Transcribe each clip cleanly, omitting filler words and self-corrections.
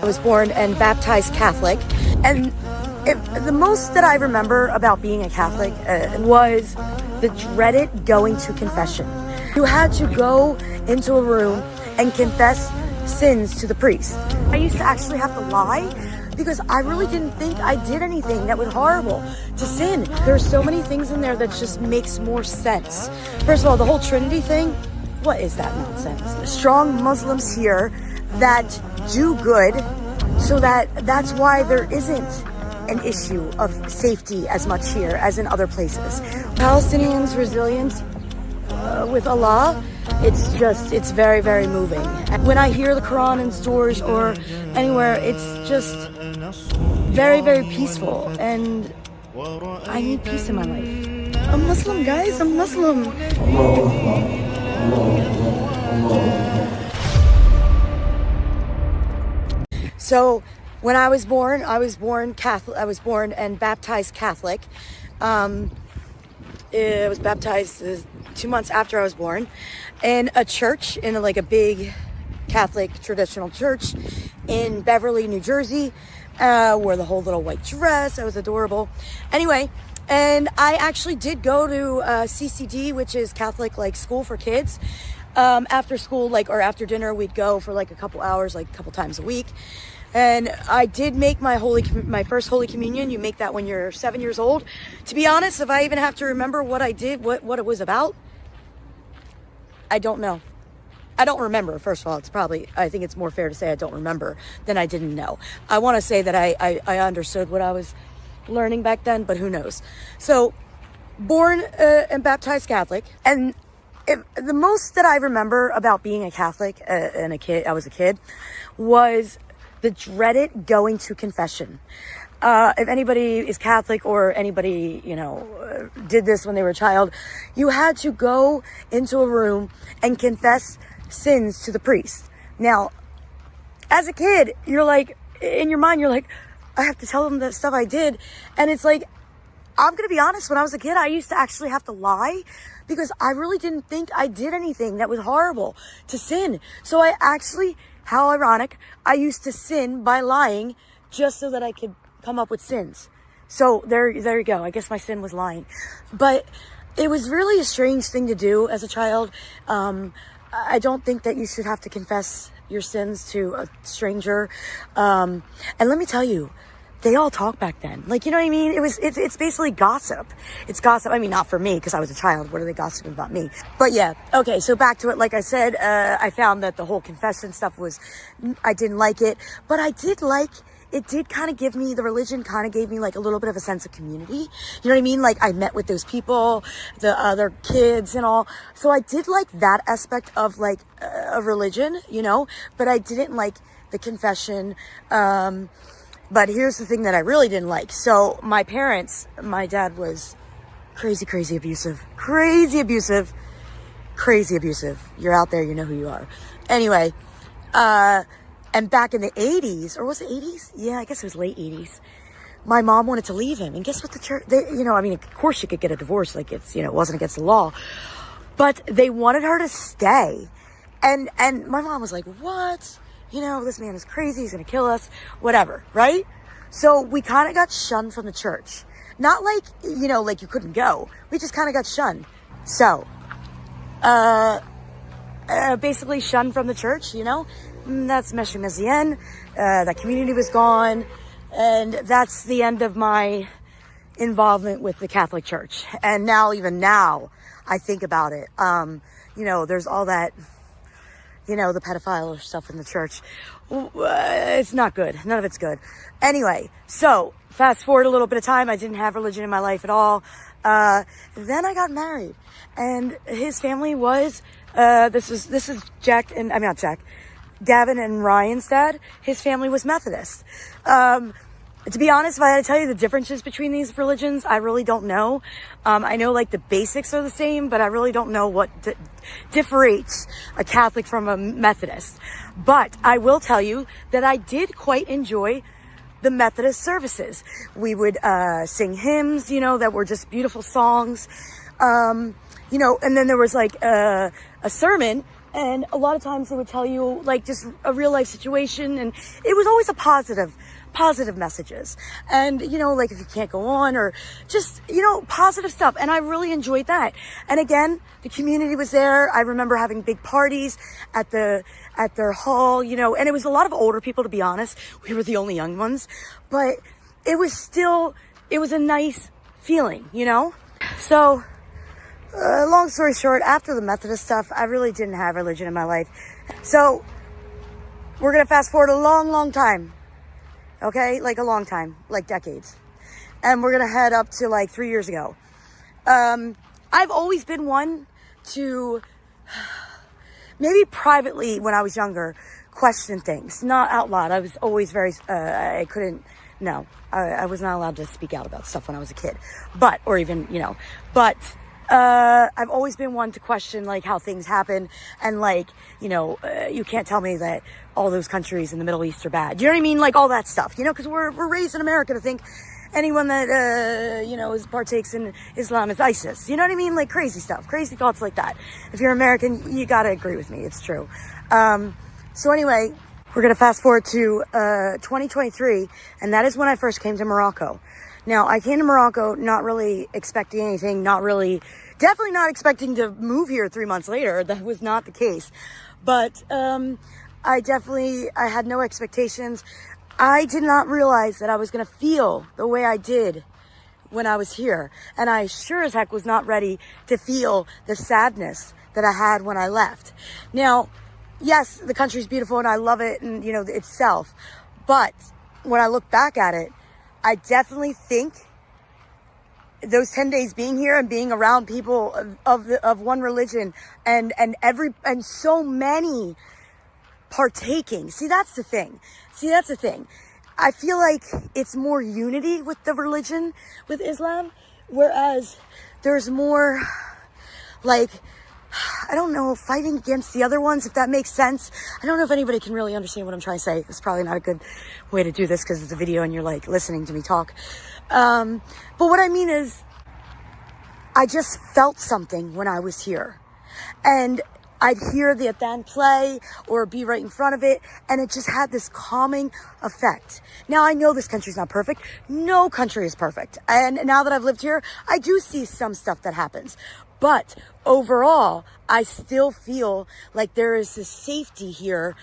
was born and baptized Catholic, and the most that I remember about being a Catholic was the dreaded going to confession. You had to go into a room and confess sins to the priest. I used to actually have to lie because I really didn't think I did anything that was horrible to sin. There's so many things in there that just makes more sense. First of all, the whole Trinity thing, what is that nonsense? Strong Muslims here that do good, so that's why there isn't an issue of safety as much here as in other places. Palestinians' resilience with Allah, it's very, very moving. When I hear the Quran in stores or anywhere, it's just very, very peaceful, and I need peace in my life. I'm Muslim, guys, I'm Muslim. So when I was born Catholic. I was born and baptized Catholic. I was baptized 2 months after I was born in a church, in a big Catholic traditional church in Beverly, New Jersey. Wore the whole little white dress. I was adorable. Anyway, and I actually did go to CCD, which is Catholic school for kids. After school, or after dinner, we'd go for a couple hours, a couple times a week. And I did make my first Holy Communion. You make that when you're 7 years old. To be honest, if I even have to remember what I did, what it was about, I don't know. I don't remember. First of all, I think it's more fair to say I don't remember than I didn't know. I want to say that I understood what I was learning back then, but who knows? So, born and baptized Catholic. And the most that I remember about being a Catholic and I was a kid, was the dreaded going to confession. If anybody is Catholic or anybody, did this when they were a child, you had to go into a room and confess sins to the priest. Now, as a kid, you're in your mind, you're I have to tell them the stuff I did. And it's I'm going to be honest, when I was a kid, I used to actually have to lie because I really didn't think I did anything that was horrible to sin. So how ironic, I used to sin by lying just so that I could come up with sins. So there you go. I guess my sin was lying. But it was really a strange thing to do as a child. I don't think that you should have to confess your sins to a stranger. And let me tell you, they all talk back then. You know what I mean? It's basically gossip. It's gossip. I mean, not for me, because I was a child. What are they gossiping about me? But yeah. Okay. So back to it. Like I said, I found that the whole confession stuff I didn't like it, but I did it did kind of give me, the religion kind of gave me a little bit of a sense of community. You know what I mean? I met with those people, the other kids and all. So I did like that aspect of a religion, but I didn't like the confession. But here's the thing that I really didn't like. So my dad was crazy abusive. You're out there, you know who you are. Anyway, and back in the 80s, or was it 80s? Yeah, I guess it was late 80s. My mom wanted to leave him. And guess what the church, of course she could get a divorce. It wasn't against the law. But they wanted her to stay. And my mom was like, what? This man is crazy. He's going to kill us, whatever. Right? So we kind of got shunned from the church. Not you couldn't go. We just kind of got shunned. So, basically shunned from the church, That's Meshe Mezien. That community was gone. And that's the end of my involvement with the Catholic Church. And even now, I think about it. There's all that, the pedophile stuff in the church. It's not good. None of it's good. Anyway, so fast forward a little bit of time. I didn't have religion in my life at all. Then I got married, and his family was, this is Gavin and Ryan's dad. His family was Methodist. To be honest, if I had to tell you the differences between these religions, I really don't know. I know the basics are the same, but I really don't know what differentiates a Catholic from a Methodist. But I will tell you that I did quite enjoy the Methodist services. We would sing hymns, that were just beautiful songs. And then there was a sermon And a lot of times they would tell you like just a real life situation, and it was always a positive messages. And, you know, like if you can't go on, or just, you know, positive stuff. And I really enjoyed that. And again, the community was there. I remember having big parties at their hall, you know, and it was a lot of older people, to be honest. We were the only young ones, but it was a nice feeling, you know? So, long story short, after the Methodist stuff, I really didn't have religion in my life. So we're going to fast forward a long, long time. Okay, like a long time, like decades. And we're gonna head up to like 3 years ago. I've always been one to, maybe privately when I was younger, question things, not out loud. I was always very, I was not allowed to speak out about stuff when I was a kid. But, or even, you know, but I've always been one to question like how things happen, and like, you know, you can't tell me that all those countries in the Middle East are bad. You know what I mean? Like all that stuff, you know, because we're raised in America to think anyone that, you know, partakes in Islam is ISIS. You know what I mean? Like crazy stuff, crazy thoughts like that. If you're American, you gotta agree with me. It's true. So anyway, we're gonna fast forward to 2023, and that is when I first came to Morocco. Now, I came to Morocco not really expecting anything, definitely not expecting to move here 3 months later. That was not the case. But I had no expectations. I did not realize that I was going to feel the way I did when I was here. And I sure as heck was not ready to feel the sadness that I had when I left. Now, yes, the country's beautiful and I love it, and, you know, itself. But when I look back at it, I definitely think those 10 days being here and being around people of one religion and so many partaking. See, that's the thing. I feel like it's more unity with the religion, with Islam, whereas there's more like, I don't know, fighting against the other ones, if that makes sense. I don't know if anybody can really understand what I'm trying to say. It's probably not a good way to do this because it's a video and you're like listening to me talk. But what I mean is, I just felt something when I was here. And I'd hear the adhan play or be right in front of it, and it just had this calming effect. Now, I know this country's not perfect. No country is perfect. And now that I've lived here, I do see some stuff that happens. But overall, I still feel like there is this safety here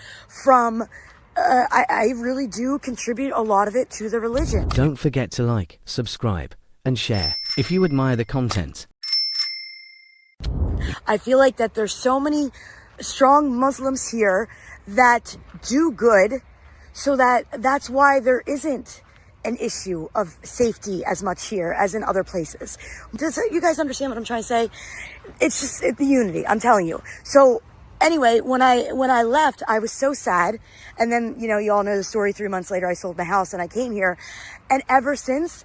from, I really do contribute a lot of it to the religion. Don't forget to like, subscribe, and share if you admire the content. I feel like that there's so many strong Muslims here that do good, so that's why there isn't an issue of safety as much here as in other places. Does you guys understand what I'm trying to say? It's just the unity, I'm telling you. So anyway, when I left, I was so sad. And then, you know, you all know the story. 3 months later, I sold my house and I came here. And ever since,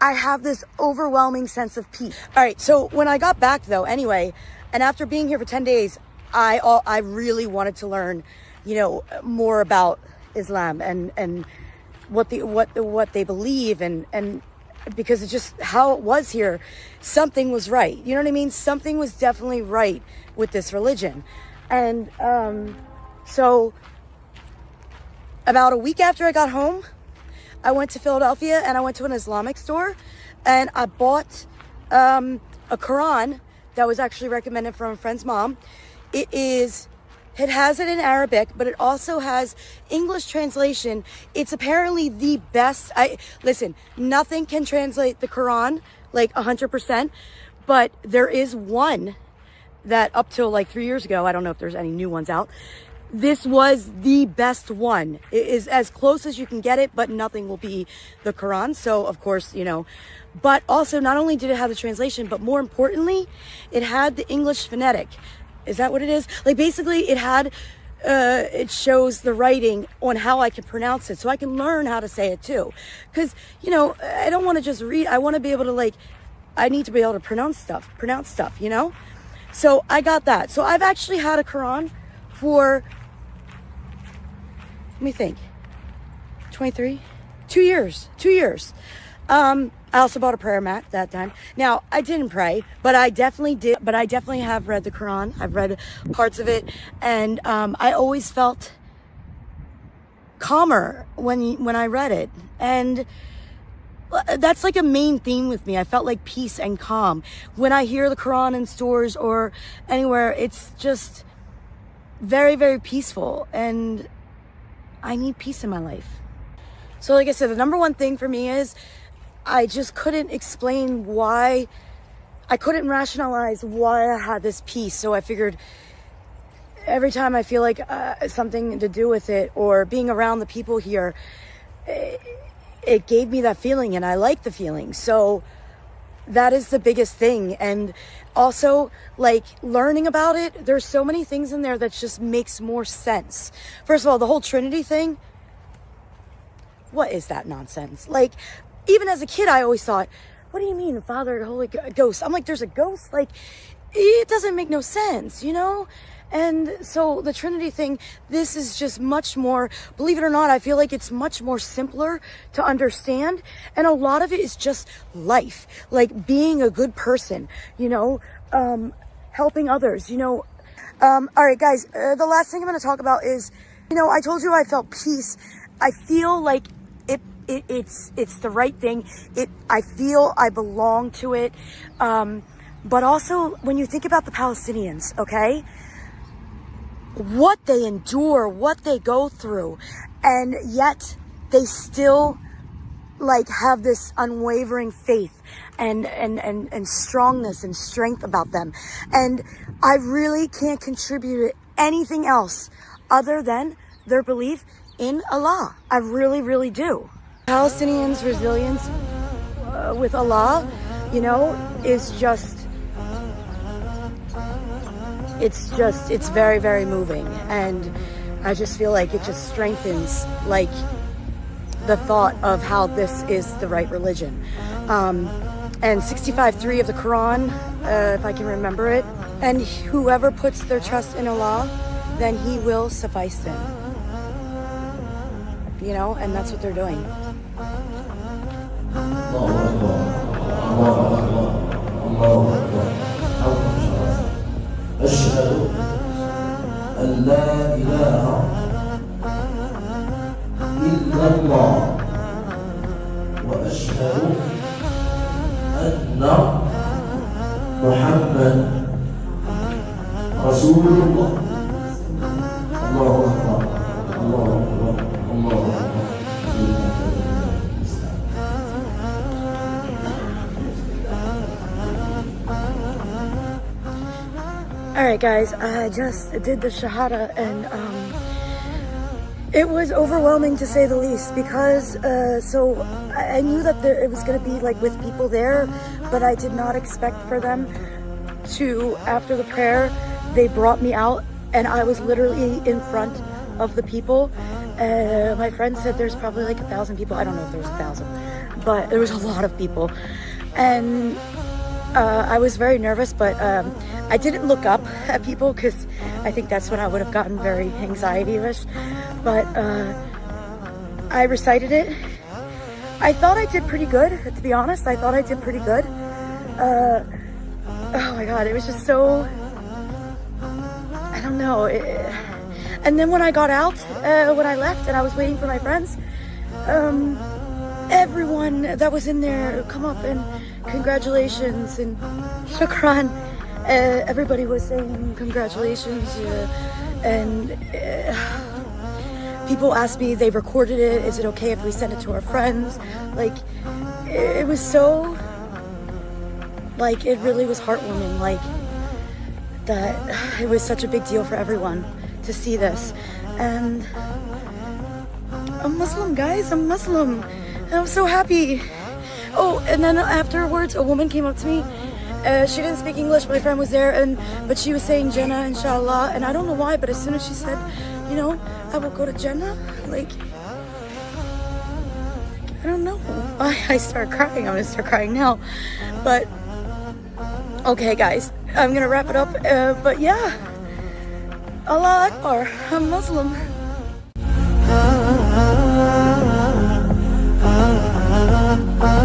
I have this overwhelming sense of peace. All right, so when I got back though, anyway, and after being here for 10 days, I really wanted to learn, you know, more about Islam and what they believe, and because it's just how it was here, something was right. You know what I mean? Something was definitely right with this religion. And so about a week after I got home, I went to Philadelphia and I went to an Islamic store and I bought a Quran that was actually recommended from a friend's mom. It has it in Arabic, but it also has English translation. It's apparently the best. Listen, nothing can translate the Quran like 100%, but there is one that up till like 3 years ago, I don't know if there's any new ones out. This was the best one. It is as close as you can get it, but nothing will be the Quran. So of course, you know, but also not only did it have the translation, but more importantly, it had the English phonetic. Is that what it is? Like basically it had, it shows the writing on how I can pronounce it, so I can learn how to say it too. Cause you know, I don't want to just read. I want to be able to I need to be able to pronounce stuff, you know? So I got that. So I've actually had a Quran for, let me think, 23, 2 years. I also bought a prayer mat that time. Now, I didn't pray, but I definitely did. But I definitely have read the Quran. I've read parts of it, and I always felt calmer when I read it. And that's like a main theme with me. I felt like peace and calm. When I hear the Quran in stores or anywhere, it's just very, very peaceful. And I need peace in my life. So like I said, the number one thing for me is I just couldn't explain why. I couldn't rationalize why I had this peace. So I figured every time I feel like something to do with it or being around the people here, it gave me that feeling, and I like the feeling. So that is the biggest thing. And also, like, learning about it, there's so many things in there that just makes more sense. First of all, the whole Trinity thing, what is that nonsense? Like, even as a kid, I always thought, what do you mean, the Father, the Holy Ghost? I'm like, there's a ghost? Like, it doesn't make no sense, you know? And so the Trinity thing, this is just much more, believe it or not, I feel like it's much more simpler to understand. And a lot of it is just life, like being a good person, you know, helping others, you know. All right, guys, the last thing I'm going to talk about is, you know, I told you I felt peace. I feel like it's the right thing. I feel I belong to it. But also when you think about the Palestinians, okay, what they endure, what they go through, and yet they still like have this unwavering faith and strongness and strength about them. And I really can't contribute anything else other than their belief in Allah. I really, really do. Palestinians' resilience with Allah, you know, is just, it's very, very moving. And I just feel like it just strengthens like the thought of how this is the right religion. And 65:3 of the Quran, if I can remember it, and whoever puts their trust in Allah, then He will suffice them. You know, and that's what they're doing. أشهد أن لا إله إلا الله وأشهد أن محمد رسول الله. الله أكبر الله أكبر الله أكبر. Alright guys, I just did the Shahada, and it was overwhelming to say the least, because so I knew that it was going to be like with people there, but I did not expect for them to, after the prayer, they brought me out and I was literally in front of the people. My friend said there's probably like 1,000 people. I don't know if there was 1,000, but there was a lot of people. And I was very nervous, but I didn't look up at people because I think that's when I would have gotten very anxiety-ish. But I recited it. I thought I did pretty good, to be honest. I thought I did pretty good. Oh my God, it was just so, I don't know. And then when I got out, when I left and I was waiting for my friends, everyone that was in there come up and congratulations and shukran. Everybody was saying congratulations, and people asked me, they recorded it, is it okay if we send it to our friends? Like, it was so, like, it really was heartwarming, like, that it was such a big deal for everyone to see this. And I'm Muslim, guys, I'm Muslim. And I'm so happy. Oh, and then afterwards, a woman came up to me. She didn't speak English, my friend was there, but she was saying Jannah, inshallah, and I don't know why, but as soon as she said, you know, I will go to Jannah, like, I don't know. I started crying. I'm gonna start crying now. But, okay, guys, I'm gonna wrap it up, but yeah, Allah Akbar, I'm Muslim.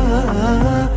والوضوح